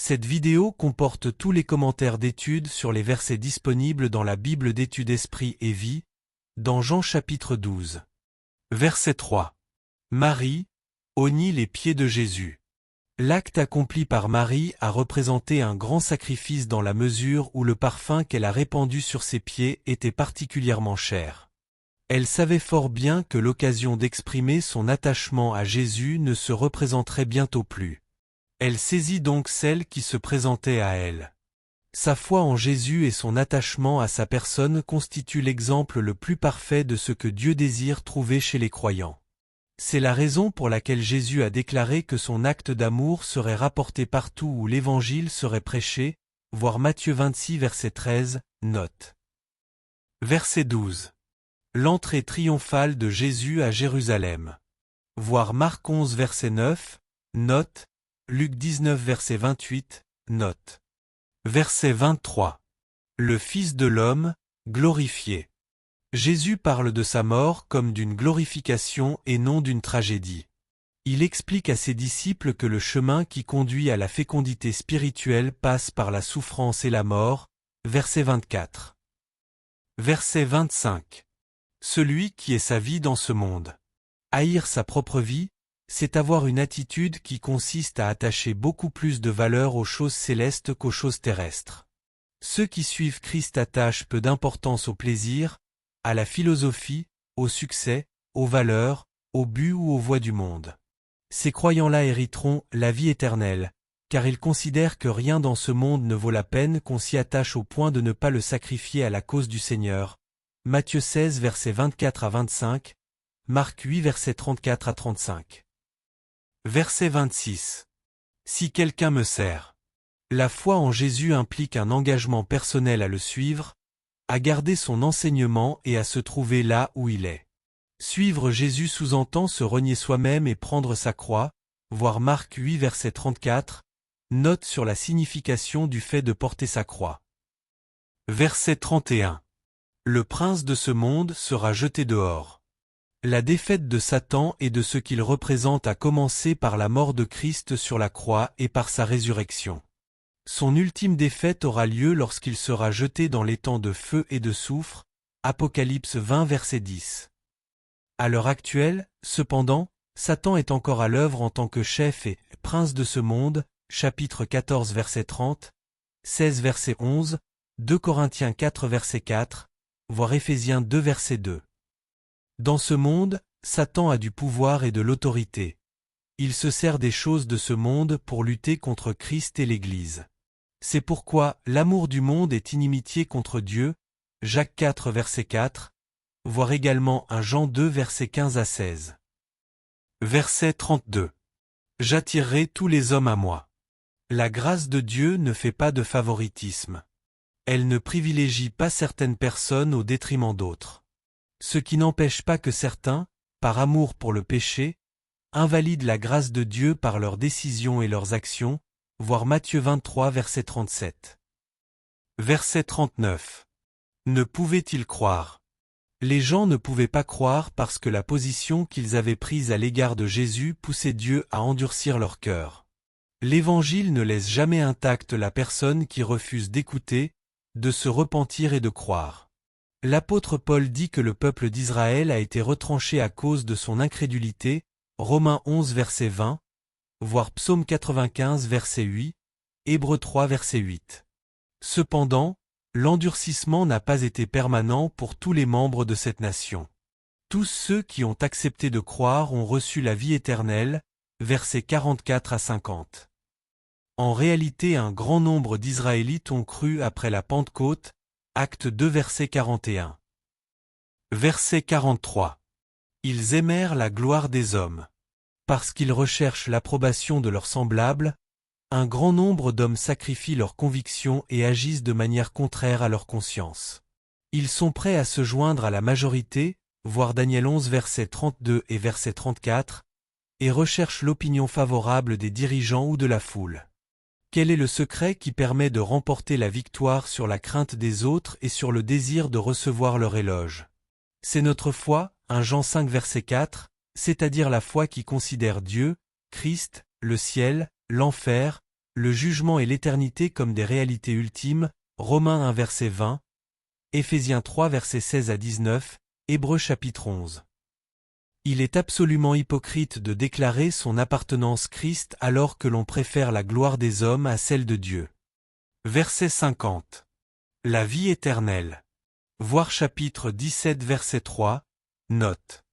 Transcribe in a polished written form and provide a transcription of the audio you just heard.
Cette vidéo comporte tous les commentaires d'études sur les versets disponibles dans la Bible d'études Esprit et Vie, dans Jean chapitre 12. Verset 3. Marie honnit les pieds de Jésus. L'acte accompli par Marie a représenté un grand sacrifice dans la mesure où le parfum qu'elle a répandu sur ses pieds était particulièrement cher. Elle savait fort bien que l'occasion d'exprimer son attachement à Jésus ne se représenterait bientôt plus. Elle saisit donc celle qui se présentait à elle. Sa foi en Jésus et son attachement à sa personne constituent l'exemple le plus parfait de ce que Dieu désire trouver chez les croyants. C'est la raison pour laquelle Jésus a déclaré que son acte d'amour serait rapporté partout où l'Évangile serait prêché, voir Matthieu 26 verset 13, note. Verset 12. L'entrée triomphale de Jésus à Jérusalem. Voir Marc 11 verset 9, note. Luc 19 verset 28, note. Verset 23. Le Fils de l'homme, glorifié. Jésus parle de sa mort comme d'une glorification et non d'une tragédie. Il explique à ses disciples que le chemin qui conduit à la fécondité spirituelle passe par la souffrance et la mort, verset 24. Verset 25. Celui qui est sa vie dans ce monde. Haïr sa propre vie, c'est avoir une attitude qui consiste à attacher beaucoup plus de valeur aux choses célestes qu'aux choses terrestres. Ceux qui suivent Christ attachent peu d'importance au plaisir, à la philosophie, au succès, aux valeurs, au but ou aux voies du monde. Ces croyants-là hériteront la vie éternelle, car ils considèrent que rien dans ce monde ne vaut la peine qu'on s'y attache au point de ne pas le sacrifier à la cause du Seigneur. Matthieu 16 versets 24 à 25, Marc 8 versets 34 à 35. Verset 26. Si quelqu'un me sert. La foi en Jésus implique un engagement personnel à le suivre, à garder son enseignement et à se trouver là où il est. Suivre Jésus sous-entend se renier soi-même et prendre sa croix, voir Marc 8 verset 34, note sur la signification du fait de porter sa croix. Verset 31. Le prince de ce monde sera jeté dehors. La défaite de Satan et de ce qu'il représente a commencé par la mort de Christ sur la croix et par sa résurrection. Son ultime défaite aura lieu lorsqu'il sera jeté dans l'étang de feu et de soufre, Apocalypse 20 verset 10. À l'heure actuelle, cependant, Satan est encore à l'œuvre en tant que chef et prince de ce monde, chapitre 14 verset 30, 16 verset 11, 2 Corinthiens 4 verset 4, voir Éphésiens 2 verset 2. Dans ce monde, Satan a du pouvoir et de l'autorité. Il se sert des choses de ce monde pour lutter contre Christ et l'Église. C'est pourquoi l'amour du monde est inimitié contre Dieu, Jacques 4 verset 4, voir également 1 Jean 2 verset 15 à 16. Verset 32. J'attirerai tous les hommes à moi. La grâce de Dieu ne fait pas de favoritisme. Elle ne privilégie pas certaines personnes au détriment d'autres. Ce qui n'empêche pas que certains, par amour pour le péché, invalident la grâce de Dieu par leurs décisions et leurs actions, voir Matthieu 23 verset 37. Verset 39. Ne pouvaient-ils croire? Les gens ne pouvaient pas croire parce que la position qu'ils avaient prise à l'égard de Jésus poussait Dieu à endurcir leur cœur. L'Évangile ne laisse jamais intacte la personne qui refuse d'écouter, de se repentir et de croire. L'apôtre Paul dit que le peuple d'Israël a été retranché à cause de son incrédulité, Romains 11 verset 20, voir Psaume 95 verset 8, Hébreux 3 verset 8. Cependant, l'endurcissement n'a pas été permanent pour tous les membres de cette nation. Tous ceux qui ont accepté de croire ont reçu la vie éternelle, versets 44 à 50. En réalité, un grand nombre d'Israélites ont cru après la Pentecôte, Acte 2 verset 41. Verset 43. Ils aimèrent la gloire des hommes. Parce qu'ils recherchent l'approbation de leurs semblables, un grand nombre d'hommes sacrifient leurs convictions et agissent de manière contraire à leur conscience. Ils sont prêts à se joindre à la majorité, voir Daniel 11 verset 32 et verset 34, et recherchent l'opinion favorable des dirigeants ou de la foule. Quel est le secret qui permet de remporter la victoire sur la crainte des autres et sur le désir de recevoir leur éloge? C'est notre foi, 1 Jean 5 verset 4, c'est-à-dire la foi qui considère Dieu, Christ, le ciel, l'enfer, Le jugement et l'éternité comme des réalités ultimes, Romains 1 verset 20, Éphésiens 3 versets 16 à 19, Hébreux chapitre 11. Il est absolument hypocrite de déclarer son appartenance Christ alors que l'on préfère la gloire des hommes à celle de Dieu. Verset 50. La vie éternelle. Voir chapitre 17 verset 3, note.